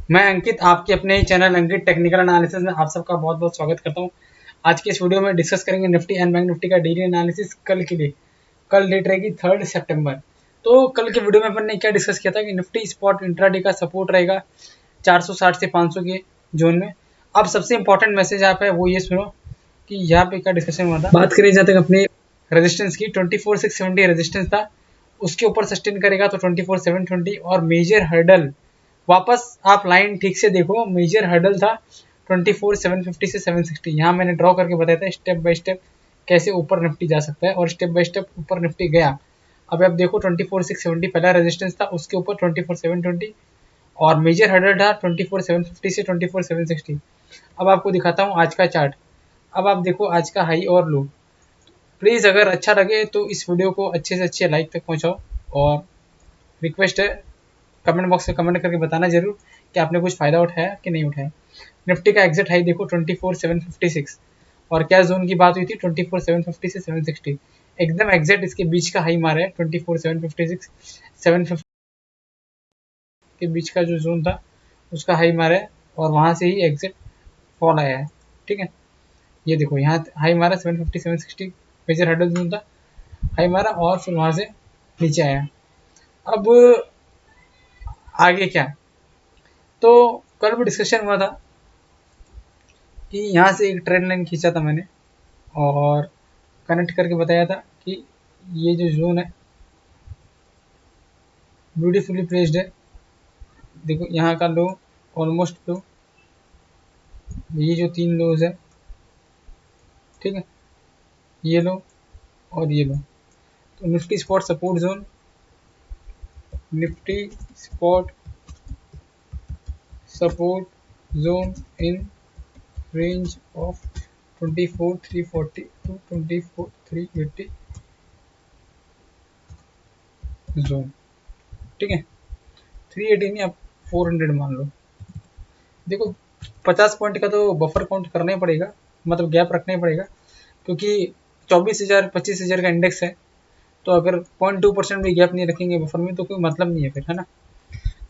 मैं अंकित आपके अपने ही चैनल अंकित टेक्निकल एनालिसिस में आप सबका बहुत बहुत स्वागत करता हूं। आज के इस वीडियो में डिस्कस करेंगे निफ्टी एंड बैंक निफ्टी का डेली एनालिसिस कल के लिए। कल डेट रहेगी 3 सितंबर। तो कल के वीडियो में अपन ने क्या डिस्कस किया था कि निफ्टी स्पॉट इंट्राडे का सपोर्ट रहेगा 460 से 500 के जोन में। अब सबसे इंपॉर्टेंट मैसेज यहाँ पे वो ये सुनो कि यहाँ पे क्या डिस्कशन हुआ था। बात करें जहाँ तक अपने रेजिस्टेंस की 24,670 रेजिस्टेंस था, उसके ऊपर सस्टेन करेगा तो 24,720 और मेजर हर्डल वापस आप लाइन ठीक से देखो, मेजर हर्डल था 24,750 से 760। यहाँ मैंने ड्रॉ करके बताया था स्टेप बाय स्टेप कैसे ऊपर निफ्टी जा सकता है और स्टेप बाय स्टेप ऊपर निफ्टी गया। अब आप देखो 24,670 पहला रेजिस्टेंस था, उसके ऊपर 24,720 और मेजर हर्डल था 24,750 से 24,760। अब आपको दिखाता हूँ आज का चार्ट। अब आप देखो आज का हाई और लो। प्लीज़ अगर अच्छा लगे तो इस वीडियो को अच्छे से अच्छे लाइक तक पहुँचाओ और रिक्वेस्ट है कमेंट बॉक्स में कमेंट करके बताना जरूर कि आपने कुछ फ़ायदा उठाया कि नहीं उठाया। निफ्टी का एग्जिट हाई देखो 24,756 और क्या जोन की बात हुई थी 24,750 से 760। एकदम एग्जैक्ट इसके बीच का हाई मारा है 24,756 750 के बीच का जो जोन था उसका हाई मारा है और वहाँ से ही एग्जिट फॉल आया है। ठीक है, ये देखो यहाँ हाई मारा 750 760 मेजर हर्डल जोन था, हाई मारा और फिर वहाँ से नीचे आया। अब आगे क्या, तो कल भी डिस्कशन हुआ था कि यहाँ से एक ट्रेंड लाइन खींचा था मैंने और कनेक्ट करके बताया था कि ये जो जोन है ब्यूटीफुली प्लेस्ड है। देखो यहाँ का लो ऑलमोस्ट लो, ये जो तीन लोज है, ठीक है, ये लो और ये लो। तो Nifty spot support zone, Nifty spot support zone in range of 24,340 to 24,380 zone. ठीक है, 380 नहीं, आप 400 मान लो। देखो 50 पॉइंट का तो बफर काउंट करना ही पड़ेगा, मतलब गैप रखना ही पड़ेगा, क्योंकि 24,000 25,000 का इंडेक्स है। तो अगर 0.2% भी गैप नहीं रखेंगे बफर में तो कोई मतलब नहीं है फिर, है ना।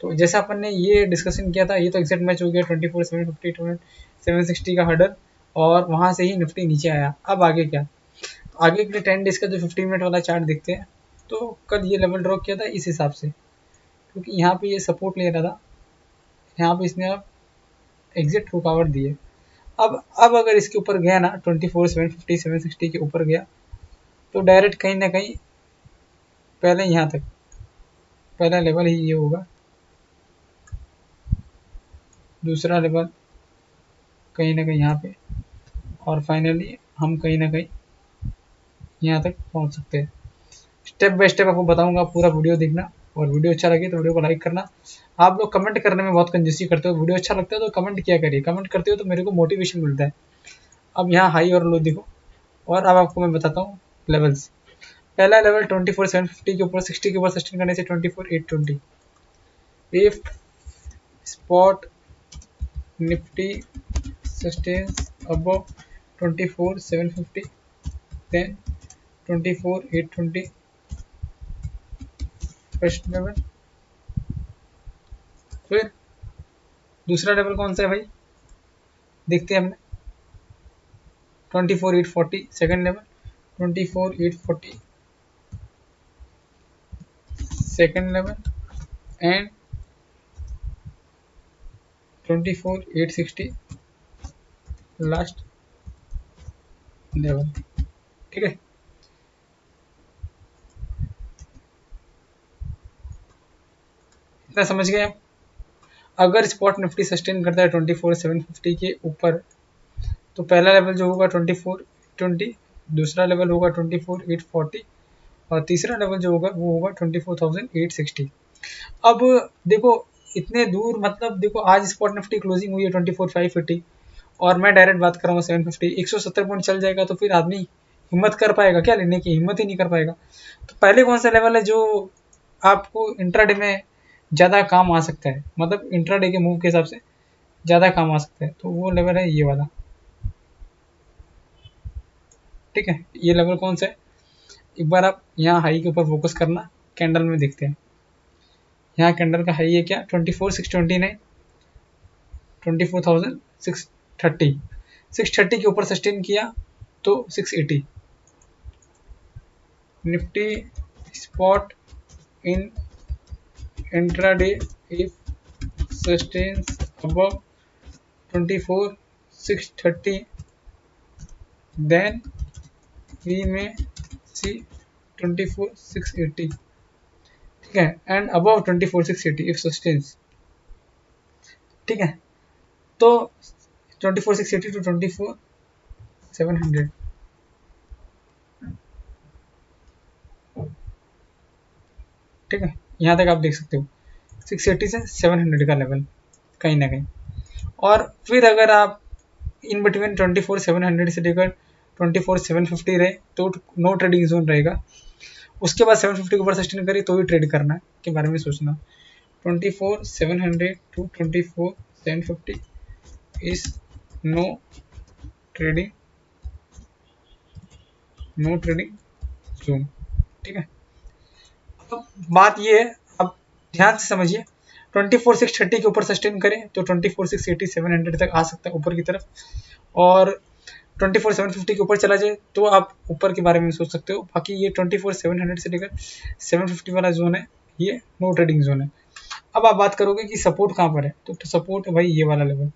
तो जैसा अपन ने ये डिस्कशन किया था, ये तो एग्जैक्ट मैच हो गया 24,750 760 का हर्डल और वहाँ से ही निफ्टी नीचे आया। अब आगे क्या, आगे के लिए 10 डेज का जो 15 मिनट वाला चार्ट देखते हैं। तो कल ये लेवल ड्रॉ किया था इस हिसाब से, क्योंकि यहाँ पे ये सपोर्ट ले रहा था, यहाँ पे इसने अब एग्जिट रुकावट दी है। अब अगर इसके ऊपर गया ना 24,750 760 के ऊपर गया तो डायरेक्ट कहीं ना कहीं पहले यहाँ तक पहला लेवल ही ये होगा, दूसरा लेवल कहीं ना कहीं यहाँ पे और फाइनली हम कहीं ना कहीं यहाँ तक पहुँच सकते हैं। स्टेप बाय स्टेप आपको बताऊंगा, पूरा वीडियो देखना और वीडियो अच्छा लगे तो वीडियो को लाइक करना। आप लोग कमेंट करने में बहुत कंजूसी करते हो, वीडियो अच्छा लगता है तो कमेंट किया करिए, कमेंट करते हो तो मेरे को मोटिवेशन मिलता है। अब यहाँ हाई और लो देखो और अब आपको मैं बताता हूँ लेवल्स। पहला लेवल 24,750 के ऊपर 60 के ऊपर सस्टेन करने से 24,820। If spot Nifty sustains above 24,750 then 24,820 first level. फिर दूसरा लेवल कौन सा है भाई, देखते हैं हमने 24,840 second level, 24,840 second level and 24,860 last level. ठीक है, इतना समझ गए आप। अगर स्पॉट निफ्टी सस्टेन करता है 24,750 के ऊपर तो पहला लेवल जो होगा 24,820, दूसरा लेवल होगा 24,840 और तीसरा लेवल जो होगा वो होगा 24,860। अब देखो इतने दूर, मतलब देखो आज स्पॉट निफ्टी क्लोजिंग हुई है 24,580 और मैं डायरेक्ट बात कर रहा हूँ 750, 170 पॉइंट चल जाएगा तो फिर आदमी हिम्मत कर पाएगा क्या लेने की, हिम्मत ही नहीं कर पाएगा। तो पहले कौन सा लेवल है जो आपको इंट्राडे में ज़्यादा काम आ सकता है, मतलब इंट्राडे के मूव के हिसाब से ज़्यादा काम आ सकता है, तो वो लेवल है ये वाला। ठीक है, ये लेवल कौन सा है, एक बार आप यहाँ हाई के ऊपर फोकस करना, कैंडल में देखते हैं। यहाँ कैंडल का हाई है क्या 24,629 24,630 630 के ऊपर सस्टेन किया तो 680। Nifty spot in intraday if sustains above 24,630 then we may see 24,680, ठीक है, एंड अबव 24,680 इफ सस्टेन्स, ठीक है। तो 24,680 टू 24,700, ठीक है, यहाँ तक आप देख सकते हो 680 से 700 का लेवल कहीं ना कहीं। और फिर अगर आप इन बिटवीन 24,700 से लेकर 24,750 रहे तो नो ट्रेडिंग जोन रहेगा। उसके बाद 750 के ऊपर सस्टेन करी तो ही ट्रेड करना के बारे में सोचना। 24,700 to 24,750 is no trading zone, ठीक है। अब बात ये है, अब ध्यान से समझिए, 24,630 के ऊपर सस्टेन करें तो 24,680 700 तक आ सकता है ऊपर की तरफ, और 24,750 के ऊपर चला जाए तो आप ऊपर के बारे में सोच सकते हो। बाकी ये 24,700 से लेकर 750 वाला जोन है, ये नो ट्रेडिंग जोन है। अब आप बात करोगे कि सपोर्ट कहाँ पर है, तो सपोर्ट भाई ये वाला लेवल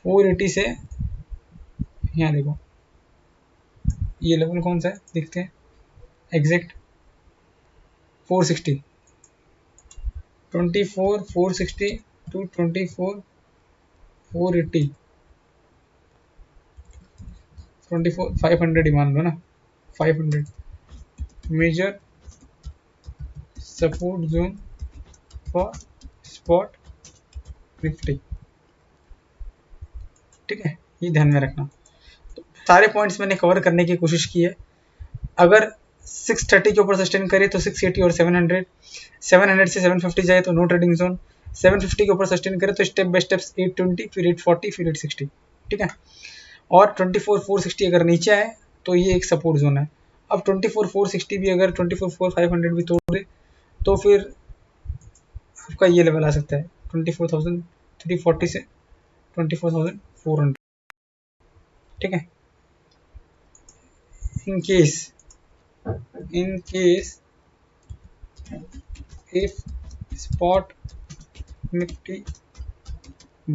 480 से, यहाँ देखो ये लेवल कौन सा है देखते हैं, एग्जैक्ट 460, 24,460 टू 24,480, 24,500 ही मान लो ना, 500 major support zone for spot Nifty, ठीक है, ये ध्यान में रखना। तो सारे पॉइंट्स मैंने कवर करने की कोशिश की है। अगर 630 के ऊपर सस्टेन करे तो 680 और 700, 700 से 750 जाए तो नो ट्रेडिंग जोन, 750 के ऊपर सस्टेन करे तो स्टेप बाय स्टेप्स 820 फिर 840 फिर 860, ठीक है। और 24,460 अगर नीचे आए तो ये एक सपोर्ट जोन है। अब 24,460 भी अगर 24,500 भी तोड़ दे तो फिर आपका ये लेवल आ सकता है 24,340 से 24,400, ठीक है। In case if spot nifty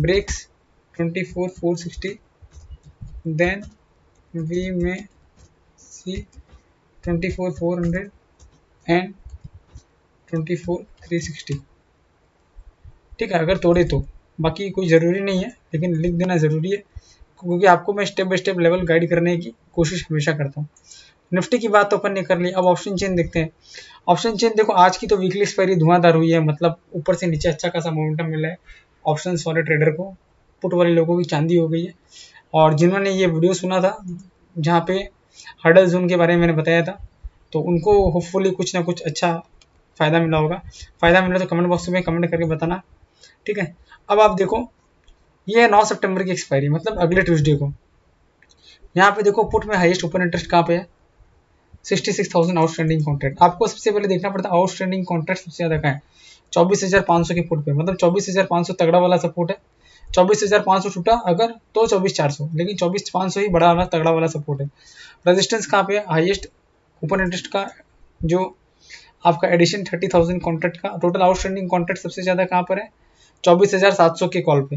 breaks 24,460 then we may see 24,400 and 24,360, ठीक है, अगर तोड़े तो। बाकी कोई ज़रूरी नहीं है, लेकिन लिख देना ज़रूरी है क्योंकि आपको मैं step by step level guide करने की कोशिश हमेशा करता हूँ। निफ्टी की बात तो अपन ने कर ली, अब ऑप्शन चेन देखते हैं। ऑप्शन चेन देखो, आज की तो वीकली एक्सपायरी धुआंधार हुई है, मतलब ऊपर से नीचे अच्छा खासा मोमेंटम मिला है ऑप्शन वाले ट्रेडर को, पुट वाले लोगों की चांदी हो गई है। और जिन्होंने ये वीडियो सुना था जहाँ पे हर्डल जोन के बारे में मैंने बताया था, तो उनको होपफुली कुछ ना कुछ अच्छा फ़ायदा मिला होगा। फ़ायदा मिला तो कमेंट बॉक्स में कमेंट करके बताना, ठीक है। अब आप देखो, ये है 9 सितंबर की एक्सपायरी, मतलब अगले ट्यूसडे को। यहाँ पे देखो पुट में हाईएस्ट ओपन इंटरेस्ट कहाँ पे है, 66,000 आउटस्टैंडिंग कॉन्ट्रैक्ट। आपको सबसे पहले देखना पड़ता है आउटस्टैंडिंग कॉन्ट्रैक्ट सबसे ज़्यादा कहाँ है, 24,500 के पुट पे, मतलब 24,500 तगड़ा वाला सपोर्ट है। 24,500 टूटा अगर तो 24,400, लेकिन 24,500 ही बड़ा वाला तगड़ा वाला सपोर्ट है। रेजिस्टेंस कहाँ पे है, हाईएस्ट ओपन इंटरेस्ट का जो आपका एडिशन 30,000 कॉन्ट्रैक्ट का, टोटल आउटस्टैंडिंग कॉन्ट्रैक्ट सबसे ज़्यादा कहाँ पर है, 24,700 के कॉल पे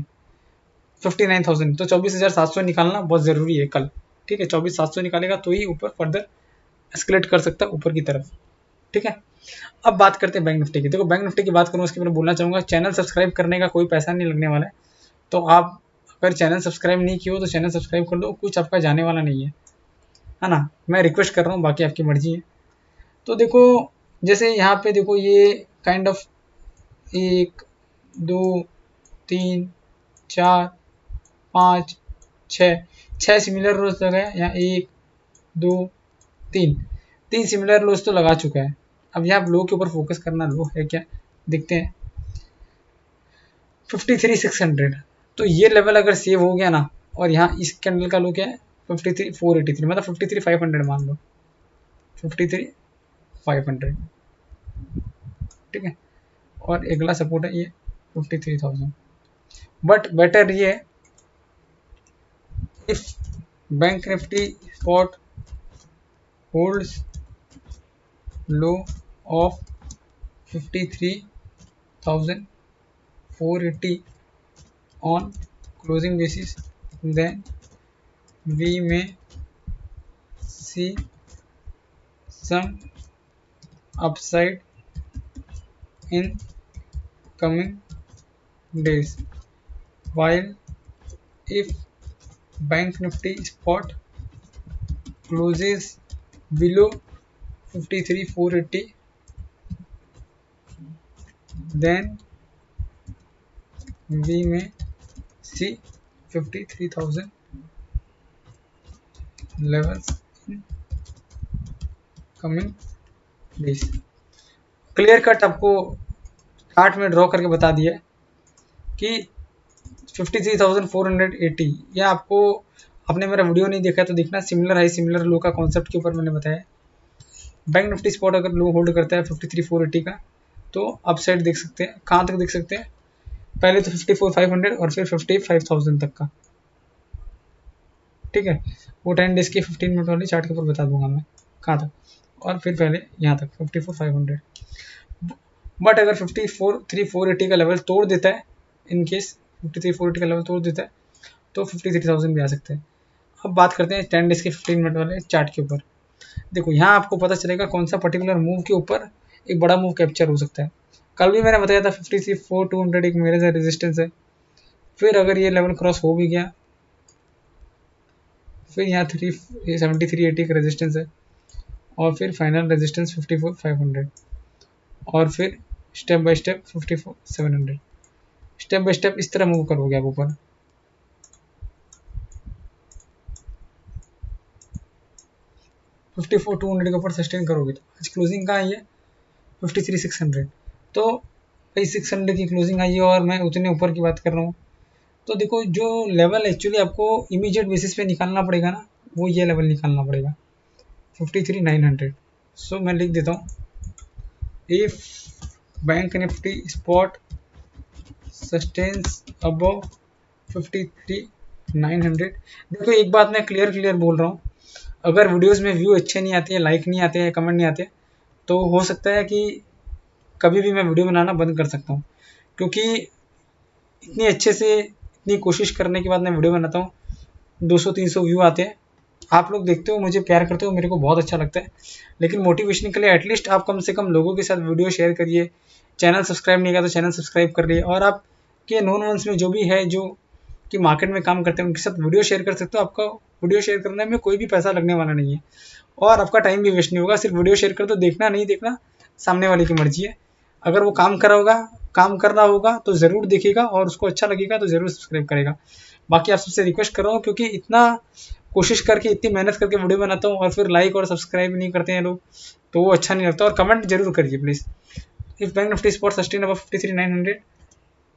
59,000, तो 24,700 निकालना बहुत ज़रूरी है कल, ठीक है। 24,700 निकालेगा तो ही ऊपर फर्दर एस्केलेट कर सकता है ऊपर की तरफ, ठीक है। अब बात करते हैं बैंक निफ्टी की। देखो बैंक निफ्टी की बात करूँ उसके मैंने बोलना चाहूँगा, चैनल सब्सक्राइब करने का कोई पैसा नहीं लगने वाला है, तो आप अगर चैनल सब्सक्राइब नहीं किए हो तो चैनल सब्सक्राइब कर लो, कुछ आपका जाने वाला नहीं है ना, मैं रिक्वेस्ट कर रहा हूँ, बाकी आपकी मर्जी है। तो देखो जैसे यहाँ पे देखो ये काइंड ऑफ 1 2 3 4 5 6 सिमिलर रोज लगाया, यहाँ 1 2 3 सिमिलर लोज तो लगा चुका है। अब यहाँ लो के ऊपर फोकस करना, लो है क्या देखते हैं 53,600, तो ये लेवल अगर सेव हो गया ना, और यहाँ इस कैंडल का लो क्या है 53,483, मतलब 53,500 मान लो, 53,500, ठीक है। और अगला सपोर्ट है ये 53,000, बट बेटर ये if bank Nifty spot holds low of 53,480 on closing basis, then we may see some upside in coming days, while if bank nifty spot closes below 53,480, then we may see 53,000 levels in coming days। Clear cut आपको chart में draw करके बता दिया कि 53,480, यह आपको, आपने मेरा वीडियो नहीं देखा तो देखना, सिमिलर हाई सिमिलर लो का कॉन्सेप्ट के ऊपर मैंने बताया। बैंक निफ्टी स्पॉट अगर लो होल्ड करता है 53,480 का तो अपसाइड देख सकते हैं। कहाँ तक देख सकते हैं? पहले तो 54,500 और फिर 55,000 तक का, ठीक है। वो 10 डेज की 15 मिनट वाली चार्ट के ऊपर बता दूंगा मैं कहाँ तक, और फिर पहले यहाँ तक 54,500। बट अगर 53,480 का लेवल तोड़ देता है, इन केस 53,480 का लेवल तोड़ देता है तो 53,000 भी आ सकते हैं। अब बात करते हैं 10 डेज के 15 मिनट वाले चार्ट के ऊपर। देखो यहाँ आपको पता चलेगा कौन सा पर्टिकुलर मूव के ऊपर एक बड़ा मूव कैप्चर हो सकता है। कल भी मैंने बताया था 53,400 एक मेरे से रेजिस्टेंस है। फिर अगर ये लेवल क्रॉस हो भी गया, फिर यहाँ 7380 का रेजिस्टेंस है, और फिर फाइनल रेजिस्टेंस 54,500, और फिर step by step 54,700। Step by step इस तरह मूव करोगे आप ऊपर। फिफ्टी फोर 200 के ऊपर सस्टेन करोगे तो आज क्लोजिंग कहाँ आई है? 53,600। तो भाई 600 की क्लोजिंग आई है और मैं उतने ऊपर की बात कर रहा हूँ। तो देखो जो लेवल एक्चुअली आपको इमीडिएट बेसिस पे निकालना पड़ेगा ना, वो ये लेवल निकालना पड़ेगा 53,900। सो मैं लिख देता हूँ, if bank Nifty spot sustains above 53,900। देखो एक बात मैं क्लियर बोल रहा हूँ, अगर वीडियोस में व्यू अच्छे नहीं आते हैं, लाइक नहीं आते हैं, कमेंट नहीं आते, तो हो सकता है कि कभी भी मैं वीडियो बनाना बंद कर सकता हूँ, क्योंकि इतनी अच्छे से इतनी कोशिश करने के बाद मैं वीडियो बनाता हूँ, 200-300 व्यू आते हैं, आप लोग देखते हो, मुझे प्यार करते हो, मेरे को बहुत अच्छा लगता है। लेकिन मोटिवेशन के लिए एटलीस्ट आप कम से कम लोगों के साथ वीडियो शेयर करिए। चैनल सब्सक्राइब नहीं किया तो चैनल सब्सक्राइब कर लिए, और आपके नोन वंस में जो भी है जो कि मार्केट में काम करते हैं उनके साथ वीडियो शेयर कर सकते हो। आपका वीडियो शेयर करने में कोई भी पैसा लगने वाला नहीं है और आपका टाइम भी वेस्ट नहीं होगा। सिर्फ वीडियो शेयर कर दो, देखना नहीं देखना सामने वाले की मर्जी है। अगर वो काम कर रहा होगा तो ज़रूर देखेगा और उसको अच्छा लगेगा तो ज़रूर सब्सक्राइब करेगा। बाकी आप सबसे रिक्वेस्ट कर रहा हूँ, क्योंकि इतना कोशिश करके इतनी मेहनत करके वीडियो बनाता हूँ और फिर लाइक और सब्सक्राइब नहीं करते हैं लोग, तो वो अच्छा नहीं लगता। और कमेंट जरूर करिए please. If bank Nifty spot sustain above 53,900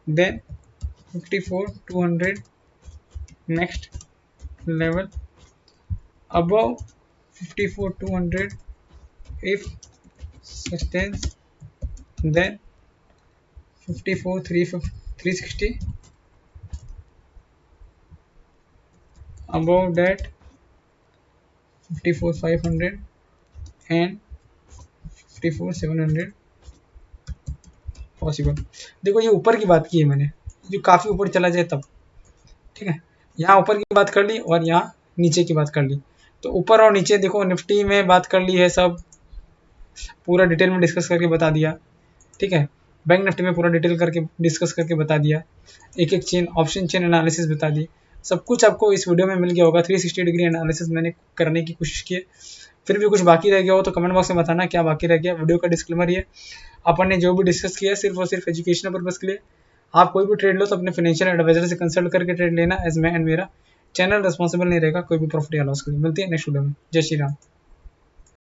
then 54,200 next level above 54,200 if sustains, then 54,360 above that 54,500 and 54,700 possible. देखो ये ऊपर की बात की है मैंने, जो काफ़ी ऊपर चला जाए तब, ठीक है। यहाँ ऊपर की बात कर ली और यहाँ नीचे की बात कर ली, तो ऊपर और नीचे देखो निफ्टी में बात कर ली है, सब पूरा डिटेल में डिस्कस करके बता दिया, ठीक है। बैंक निफ्टी में पूरा डिटेल करके डिस्कस करके बता दिया, एक एक चेन ऑप्शन चेन एनालिसिस बता दी, सब कुछ आपको इस वीडियो में मिल गया होगा। 360 डिग्री एनालिसिस मैंने करने की कोशिश की है। फिर भी कुछ बाकी रह गया हो तो कमेंट बॉक्स में बताना क्या बाकी रह गया। वीडियो का डिस्क्लेमर ये, अपन ने जो भी डिस्कस किया है सिर्फ और सिर्फ एजुकेशनल पर्पज़ के लिए। आप कोई भी ट्रेड लो तो अपने फाइनेंशियल एडवाइजर से कंसल्ट करके ट्रेड लेना, एज मैं एंड मेरा चैनल रिस्पॉन्सिबल नहीं रहेगा कोई भी प्रॉफिट या लॉस के लिए। मिलती है नेक्स्ट वीडियो में। जय श्री राम।